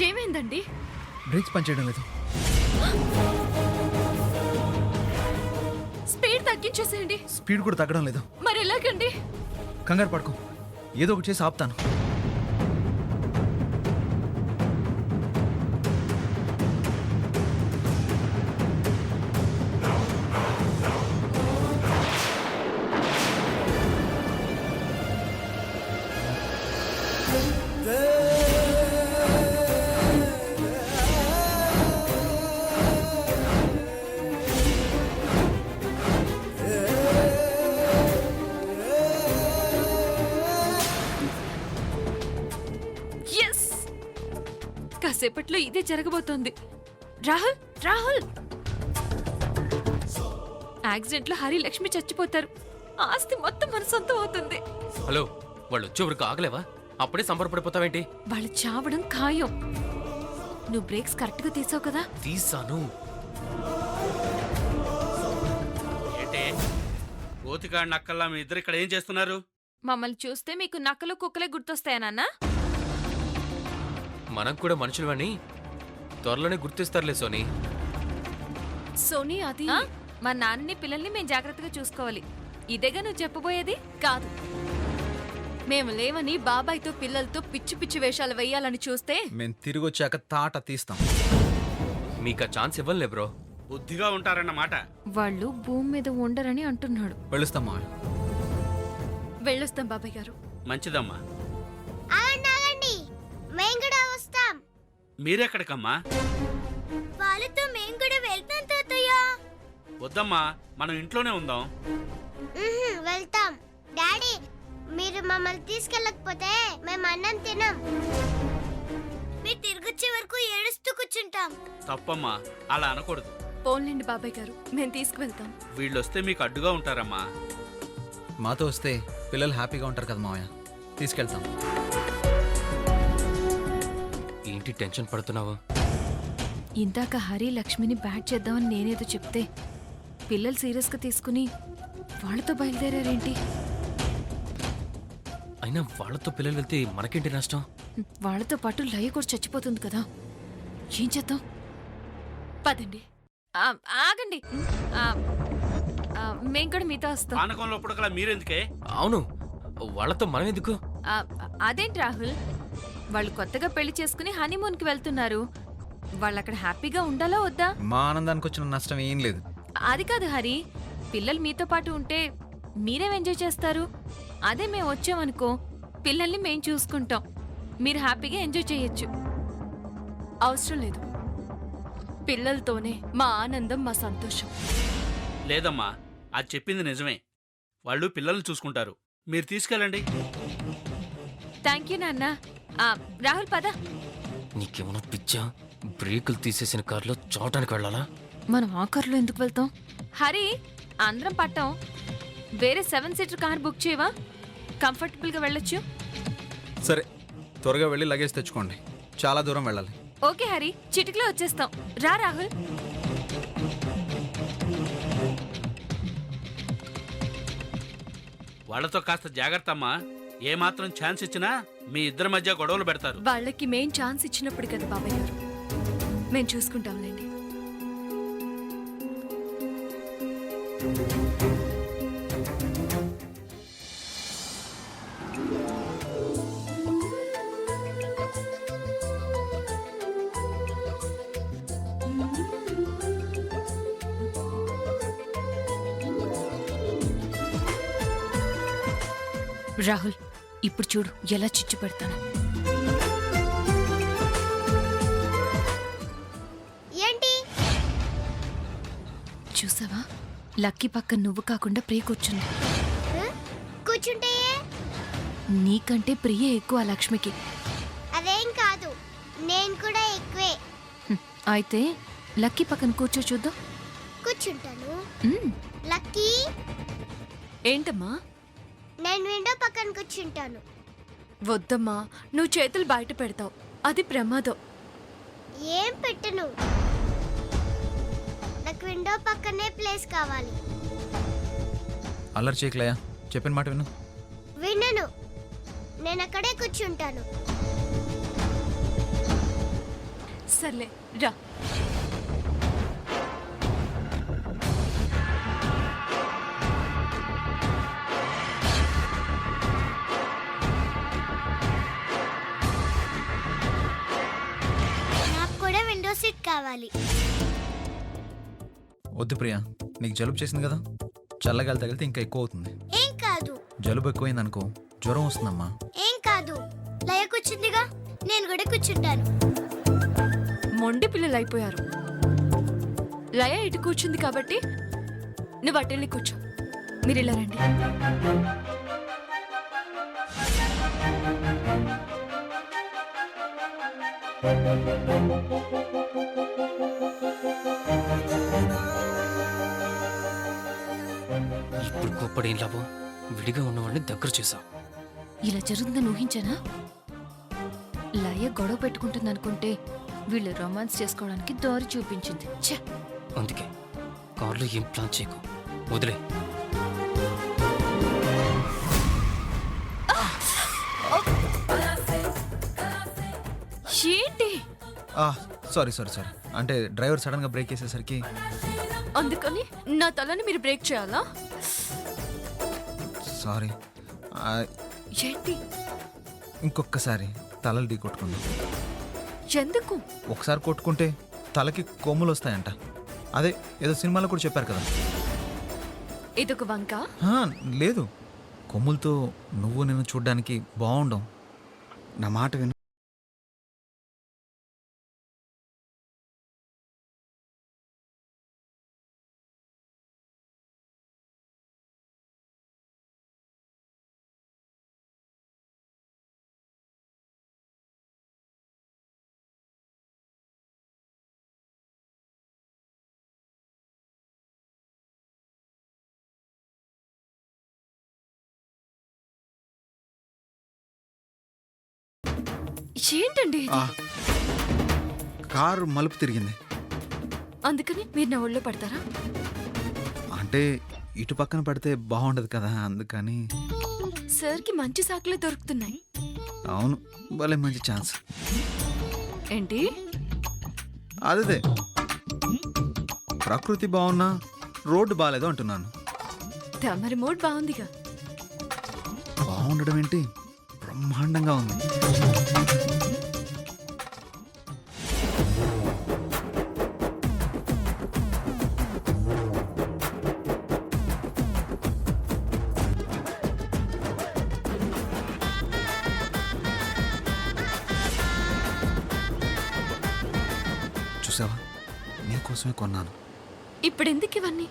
ఏమైందండి? బ్రేక్స్ పనిచేయడం లేదు. స్పీడ్ తగ్గించేసేయండి. స్పీడ్ కూడా తగ్గడం లేదు. మరి ఎలాగండి? కంగారు పడుకో, ఏదో ఒకటి చేసి ఆపుతాను. కాసేపట్లో ఇదే జరగబోతోంది. రాహుల్, రాహుల్, యాక్సిడెంట్ లో హరి లక్ష్మి చచ్చిపోతారు. ఆస్తి మొత్తం మన సొంతం అవుతుంది. హలో, వాళ్ళు వచ్చే వరకు ఆగలేవా? అప్పుడే సంబరపడిపోతావేంటి? వాళ్ళు చావడం ఖాయం. నువ్వు బ్రేక్స్ కరెక్ట్ గా తీసావు కదా? తీసాను. ఏంటే కోతికాడి నక్కల్లా మీ ఇద్దరు ఇక్కడ ఏం చేస్తున్నారు? మమ్మల్ని చూస్తే మీకు నక్కలు కుక్కలే గుర్తొస్తాయా నాన్న? మనం కూడా మనుషులవని త్వరలోనే గుర్తిస్తారులే సోనీ. సోనీ, అది మా నాన్నని పిల్లల్ని మేము జాగ్రత్తగా చూసుకోవాలి. ఇదేగా నువ్వు చెప్పబోయేది? కాదు, మేము లేవని బాబాయ్తో పిల్లలతో పిచ్చి పిచ్చి వేషాలు వేయాలని చూస్తే మేము తిరిగి వచ్చాక తాట తీస్తాం. మీకు ఆ ఛాన్స్ ఇవ్వనులే బ్రో. బుద్ధిగా ఉంటారన్నమాట. వాళ్ళు భూమి మీద ఉండరని అంటున్నాడు. వెళ్ళొస్తాం మావయ్య. వెళ్ళొస్తాం బాబాయ్ గారు. మంచిదమ్మా. మేము కూడా వస్తాం. మీరెక్కడికమ్మా? వాళ్ళతో మేము కూడా వెళ్తాం తాతయ్య. వద్దమ్మా, మనం ఇంట్లోనే ఉందాం. వెళ్తాం డాడీ. మీరు మమ్మల్ని తీసుకెళ్ళకపోతే మేము అన్నం తినం. మీరు తిరిగొచ్చే వరకు ఏడుస్తూ కూర్చుంటాం. తప్పమ్మా, అలా అనకూడదు. పోన్లేండి బాబాయ్ గారు, మేము తీసుకువెళ్తాం. వీళ్ళొస్తే మీకు అడ్డుగా ఉంటారమ్మా. మాతో వస్తే పిల్లలు హ్యాపీగా ఉంటారు కదా మావయ్య, తీసుకెళ్తాం. ఏంటి టెన్షన్ పడుతున్నావు? ఇందాక హరి లక్ష్మిని బ్యాట్ చేద్దామని నేనేదో చెప్తే పిల్లలు సీరియస్ గా తీసుకుని వాళ్ళతో బయలుదేరారేంటి? అయినా వాళ్ళతో పిల్లలు వెళ్తే మనకేంటి నష్టం? వాళ్ళతో పాటు లయ కూడా చచ్చిపోతుంది కదా, ఏం చేద్దాం? పదండి. ఆగండి, మేం కూడా మీతో వస్తాం. పానకంలో పుడకలా మీరెందుకే? అవును, వాళ్ళతో మనం ఎందుకు? అదేంటి రాహుల్, వాళ్ళు కొత్తగా పెళ్లి చేసుకుని హనీమూన్ కి వెళ్తున్నారు. వాళ్ళు అక్కడ హ్యాపీగా ఉండాలా వద్దా? మా ఆనందానికి వచ్చిన నష్టం ఏం లేదు. అది కాదు హరి, పిల్లలు మీతో పాటు ఉంటే మీరేం ఎంజాయ్ చేస్తారు? అదే మేము వచ్చామనుకో, పిల్లల్ని మేం చూసుకుంటాం, మీరు హ్యాపీగా ఎంజాయ్ చేయొచ్చు. అవసరం లేదు, పిల్లలతోనే మా ఆనందం, మా సంతోషం. లేదమ్మా, అది చెప్పింది నిజమే. వాళ్ళు పిల్లల్ని చూసుకుంటారు, మీరు తీసుకెళ్ళండి. థ్యాంక్ యూ నాన్న. రాహుల్ పద. నీకేమన్నా పిచ్చా? బ్రేకులు తీసేసిన కారులో చూడటానికి వెళ్ళాలా? మనం ఆ కారులో ఎందుకు వెళ్తాం? హరి, అందరం పట్టాం. వేరే 7 సీటర్ కార్ బుక్ చేయవా? కంఫర్టబుల్ గా వెళ్ళొచ్చు. సరే, త్వరగా వెళ్ళి లగేజ్ తెచ్చుకోండి, చాలా దూరం వెళ్ళాలి. ఓకే హరి, చిటికలో వచ్చేస్తాం. రా రాహుల్. వాళ్ళతో కాస్త జాగ్రత్త అమ్మా. ఏమాత్రం ఛాన్స్ ఇచ్చినా మీ ఇద్దరి మధ్య గొడవలు పెడతారు. వాళ్ళకి మేం ఛాన్స్ ఇచ్చినప్పుడు కదా బాబాయ్ గారు, మేం చూసుకుంటాంలేండి. రాహుల్, ఇప్పుడు చూడు ఎలా చిచ్చు పెడతాను. ఏంటి చూసావా, లక్కీ పక్కన నువ్వు కాకుండా ప్రియ కూర్చుంది. కూర్చుంటే నీకంటే ప్రియ ఎక్కువ లక్ష్మికి. అదేం కాదు, నేను కూడా ఎక్కువే. అయితే లక్కీ పక్కన కూర్చో చూద్దాం. కూర్చుంటాను. లక్కీ, ఏంటమ్మా? నేను విండో పక్కన కూర్చుంటాను. వద్దమ్మా, నువ్వు చేతులు బయట పెడతావు, అది ప్రమాదం. ఏం పెట్టను, నాకు విండో పక్కనే ప్లేస్ కావాలి. అల్లరి చేయకలయ్యా, చెప్పిన మాట విను. వినను, నేను అక్కడే కూర్చుంటాను. సర్లే రా. నాకు కూడా విండో సీట్ కావాలి. వద్దు ప్రియా, నీకు జలుబు చేసింది కదా, చల్లగాలి తగిలితే ఇంకా ఎక్కువ అవుతుంది. ఏం కాదు. జలుబు ఎక్కువైంది అనుకో జ్వరం వస్తుందమ్మా. ఏం కాదు. లయ కూర్చుందిగా, నేను కూడా కూర్చుంటాను. మొండి పిల్లలు అయిపోయారు. లయ ఇటు కూర్చుంది కాబట్టి నువ్వు అటెళ్ళి కూర్చో. మీరు ఇలా రండి. ఇప్పుడు కోప్పడేం లాభం? విడిగా ఉన్నవాడిని దగ్గర చేశాం. ఇలా జరుగుతుందని ఊహించానా? లయ గొడవ పెట్టుకుంటుంది అనుకుంటే వీళ్ళు రొమాన్స్ చేసుకోవడానికి దారి చూపించింది. ఛే! అందుకే కార్లో ఏం ప్లాన్ చేయకు, వదిలే. ఏంటి? సారీ సారీ సారీ, అంటే డ్రైవర్ సడన్గా బ్రేక్ వేసేసరికి. అందుకని నా తలని మీరు బ్రేక్ చేయాలా? సారీ. ఏంటి? ఇంకొకసారి తలలు ఢీ కొట్టుకుందాం. ఎందుకు? ఒకసారి కొట్టుకుంటే తలకి కొమ్ములు వస్తాయంట. అదే ఏదో సినిమాలో కూడా చెప్పారు కదా. ఇదొక వంక. లేదు, కొమ్ములతో నువ్వు నేను చూడ్డానికి బాగుండవు. నా మాట విను. ఏంటండి ఇది? కారు మలుపు తిరిగింది. అందుకని మీరు నా ఒళ్ళో పడతారా? అంటే ఇటు పక్కన పడితే బాగుండదు కదా, అందుకని. సార్కి మంచి సాకులే దొరుకుతున్నాయి. అవును, భలే మంచి ఛాన్స్. ఏంటి? అదే ప్రకృతి బాగున్నా రోడ్డు బాగాలేదు అంటున్నాను. తమరి మూడ్ బాగుందిగా. బాగుండడం ఏంటి, బ్రహ్మాండంగా ఉంది. చూసావా, నీకోసమే కొన్నాను. ఇప్పుడు ఎందుకు ఇవన్నీ?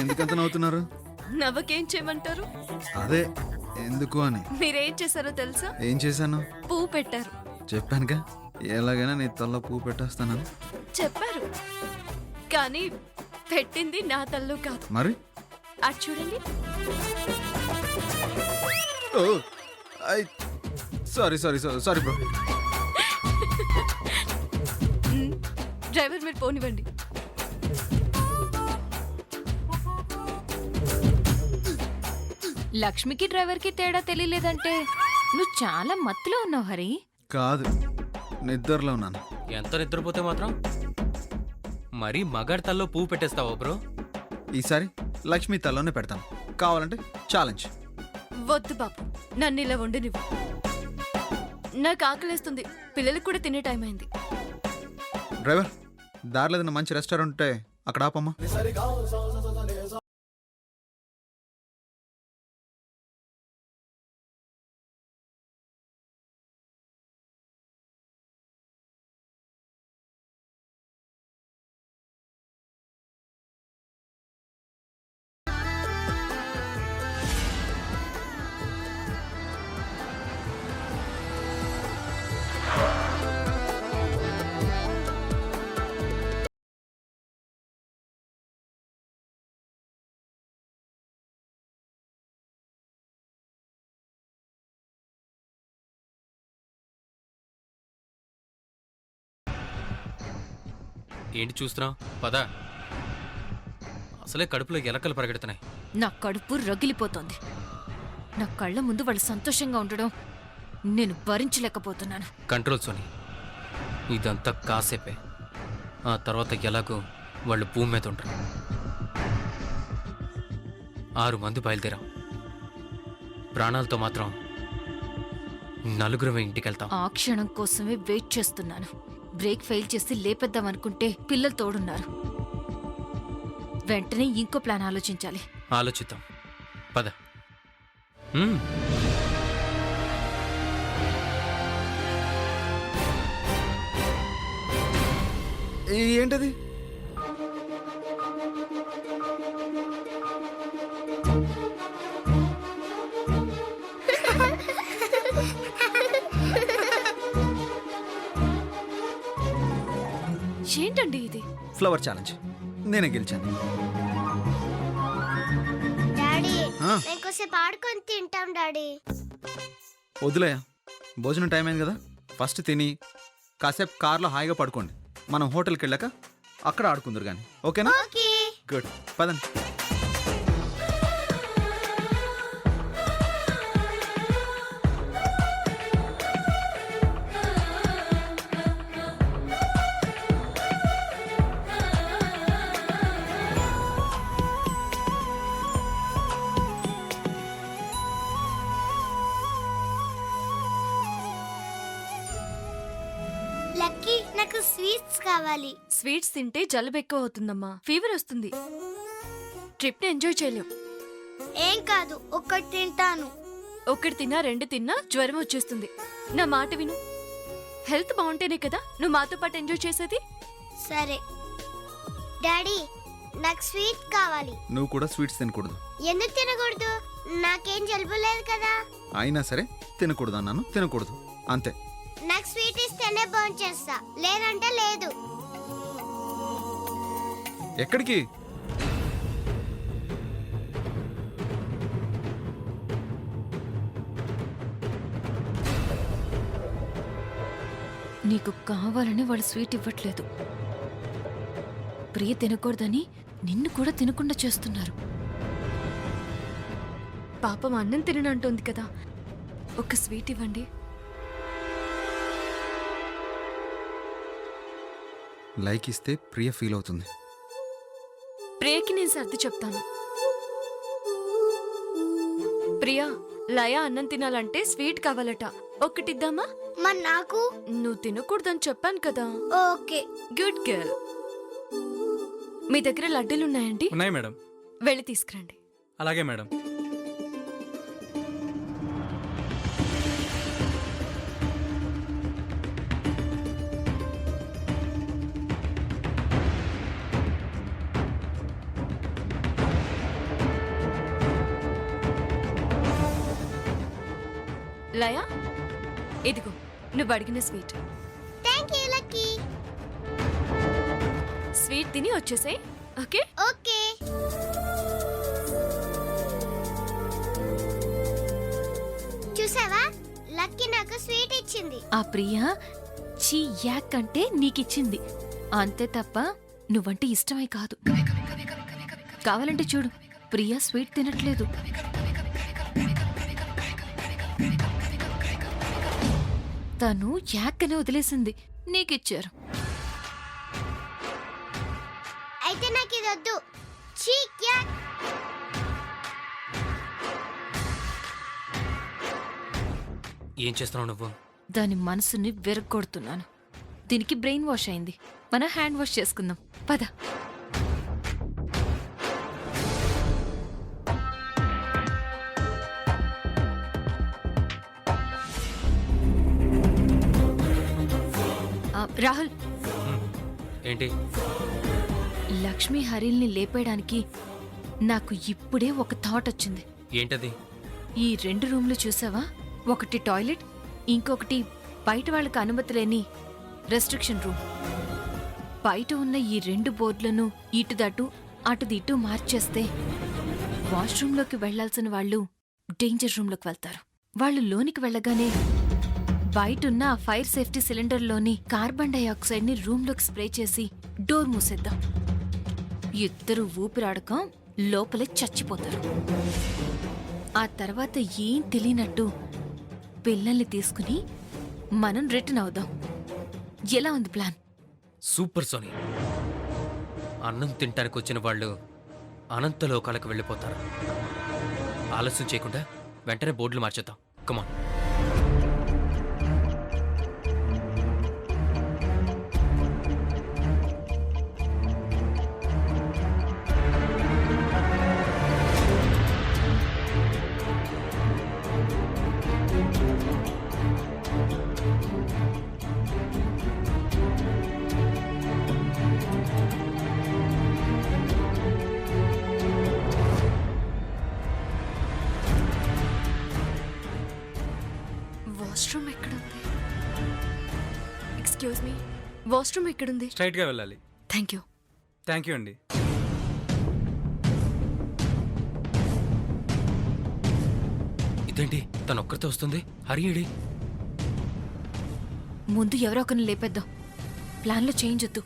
ఎందుకంత నవ్వుతున్నారు? నవ్వకేం చేయమంటారు? అదే ఎందుకు అని. మీరేం చేశారో తెలుసా? ఏం చేశాను? పువ్వు పెట్టారు. చెప్పానుగా ఎలాగైనా నీ తల్లో పువ్వు పెట్టేస్తానని. చెప్పారు కానీ పెట్టింది నా తల్లు కాదు. మరి అటు చూడండి. Oh sorry sorry sorry bro. Driver మీరు పోనివ్వండి. లక్ష్మికి డ్రైవర్కి తేడా తెలియలేదంటే నువ్వు చాలా మత్తులో ఉన్నావు హరి. కాదు, నిద్రలో ఉన్నాను. ఎంత నిద్రపోతే మాత్రం మరీ మగాడి తల్లో పువ్వు పెట్టేస్తావా బ్రో? ఈసారి లక్ష్మి తల్లోనే పెడతాను. కావాలంటే ఛాలెంజ్. వద్దు బాబు, నన్ను ఇలా వండి నువ్వు. నాకు ఆకలేస్తుంది, పిల్లలకు కూడా తినే టైం అయింది. డ్రైవర్, దారిలో ఏదైనా మంచి రెస్టారెంట్ ఉంటే అక్కడ ఆపమ్మా. ఏంటి చూస్తున్నావు? పదా, అసలే కడుపులో ఎలకలు పరిగెడుతున్నాయి. నా కడుపు రగిలిపోతోంది. నా కళ్ళ ముందు వాళ్ళు సంతోషంగా ఉండడం నేను భరించలేకపోతున్నాను. కంట్రోల్ సోని, ఇదంతా కాసేపే. ఆ తర్వాత ఎలాగో వాళ్ళు భూమి మీద ఉంటారు. 6 మంది బయలుదేరాం. ప్రాణాలతో మాత్రం 4 ఇంటికెళ్తాం. ఆ క్షణం కోసమే వెయిట్ చేస్తున్నాను. బ్రేక్ ఫెయిల్ చేసి లేపేద్దామనుకుంటే పిల్లలు తోడున్నారు. వెంటనే ఇంకో ప్లాన్ ఆలోచించాలి. ఆలోచిద్దాం పద. ఏంటది? ఏంటండి ఇది? Flower challenge. నేనే గెలిచాను. డాడీ ఆ? నేను కొంచెం ఆడుకొని తింటాం డాడీ. వదిలేయా, భోజనం టైం అయింది కదా. ఫస్ట్ తిని కాసేపు కార్లో హాయిగా పడుకోండి. మనం హోటల్కి వెళ్ళాక అక్కడ ఆడుకుందరు కానీ. ఓకేనా? ఓకే. గుడ్, పదండి. లక్కీ నాకు స్వీట్స్ కావాలి. స్వీట్స్ తింటే జలుబు ఎక్కువ అవుతుందమ్మా, ఫీవర్ వస్తుంది. ట్రిప్ ని ఎంజాయ్ చేయలేం. ఏం కాదు, ఒక్కటి తింటాను. ఒకటి తిన్నా 2 తిన్నా జ్వరం వచ్చేస్తుంది. నా మాట విను. హెల్త్ బాగుంటేనే కదా నువ్వు మాతో పాటు ఎంజాయ్ చేసేది. సరే డాడీ, నాకు స్వీట్ కావాలి. నువ్వు కూడా స్వీట్స్ తినకూడదు. ఎందుకు తినకూడదు? నాకేం జలుబు లేదు కదా. అయినా సరే తినకూడదు అన్నాను, తినకూడదు అంతే. నాకు స్వీట్ ఇస్తేనే భోంచేస్తా, లేదంటే లేదు. ఎక్కడికి? నీకు కావాలని వాళ్ళు స్వీట్ ఇవ్వట్లేదు. ప్రియ తినకూడదని నిన్ను కూడా తినకుండా చేస్తున్నారు. పాపం అన్నం తిననంటుంది కదా, ఒక స్వీట్ ఇవ్వండి. లైక్ ఇస్తే ప్రియ ఫీల్ అవుతుంది. ప్రియకి నేను సర్ది చెప్తాను. ప్రియా, లయ అన్నం తినాలంటే స్వీట్ కావాలట. ఒక్కటిద్దామా? మరి నాకు? నువ్వు తినకూడదని చెప్పాను కదా. ఓకే. Good girl. మీ దగ్గర లడ్డూలున్నాయండి? ఉన్నాయి మేడం. వెళ్ళి తీసుకురండి. అలాగే మేడం. లయా ఇదిగో నువ్వు అడిగిన sweet. Thank you lucky. Sweet తిని వచ్చేసాయి. Okay okay. చూసావా, లక్కీ నాకు స్వీట్ ఇచ్చింది. ఆ ప్రియా చీ యాక్ అంటే నీకిచ్చింది అంతే తప్ప నువ్వంటే ఇష్టమై కాదు. కావాలంటే చూడు, ప్రియా స్వీట్ తినట్లేదు. తను యాక్ అని వదిలేసింది, నీకిచ్చారు. అయితే నాకు ఇది వద్దు. చీక్ యాక్. ఏం చేస్తున్నావు నువ్వు? దాని మనసుని విరగొడుతున్నాను. దీనికి బ్రెయిన్ వాష్ అయింది. మనం హ్యాండ్ వాష్ చేసుకుందాం పద. రాహుల్, ఏంటి? లక్ష్మి హరిల్ని లేపేయడానికి నాకు ఇప్పుడే ఒక థాట్ వచ్చింది. ఏంటది? ఈ 2 రూమ్లు చూసావా? ఒకటి టాయిలెట్, ఇంకొకటి బయట వాళ్ళకి అనుమతి లేని రెస్ట్రిక్షన్ రూమ్. బయట ఉన్న ఈ 2 బోర్డులను ఇటుదటు అటుదిటు మార్చేస్తే వాష్రూమ్లోకి వెళ్లాల్సిన వాళ్ళు డేంజర్ రూమ్లోకి వెళ్తారు. వాళ్ళు లోనికి వెళ్ళగానే బయటున్న ఆ ఫైర్ సేఫ్టీ సిలిండర్లోని కార్బన్ డైఆక్సైడ్ని రూమ్లోకి స్ప్రే చేసి డోర్ మూసేద్దాం. ఇద్దరు ఊపిరాడక లోపలే చచ్చిపోతారు. ఆ తర్వాత ఏం తెలియనట్టు పిల్లల్ని తీసుకుని మనం రిటర్న్ అవుదాం. ఎలా ఉంది ప్లాన్? Super Sony. అన్నం తింటానికి వచ్చిన వాళ్ళు అనంత లోకాలకు వెళ్ళిపోతారు. ఆలస్యం చేయకుండా వెంటనే బోర్డులు మార్చేద్దాం. కమాన్. వాష్రూమ్ ఎక్కడుంది? ఎక్స్క్యూజ్ మీ, వాష్రూమ్ ఎక్కడుంది? స్ట్రైట్గా వెళ్ళాలి. Thank you. థ్యాంక్ యూ అండి. ఇదేంటి తను ఒక్కరితో వస్తుంది? హరియుడి ముందు ఎవరో ఒకరిని లేపేద్దాం. ప్లాన్లో చేంజ్ వద్దు.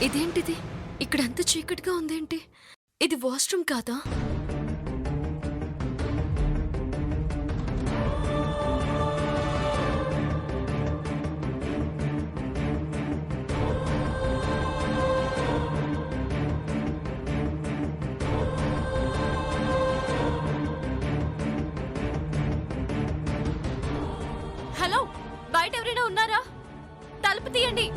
ఇదేంటిది? ఇక్కడంతా చీకటిగా ఉందేంటి? ఇది వాష్రూమ్ కాదా? హలో, బయట ఎవరైనా ఉన్నారా? తలుపు తీయండి.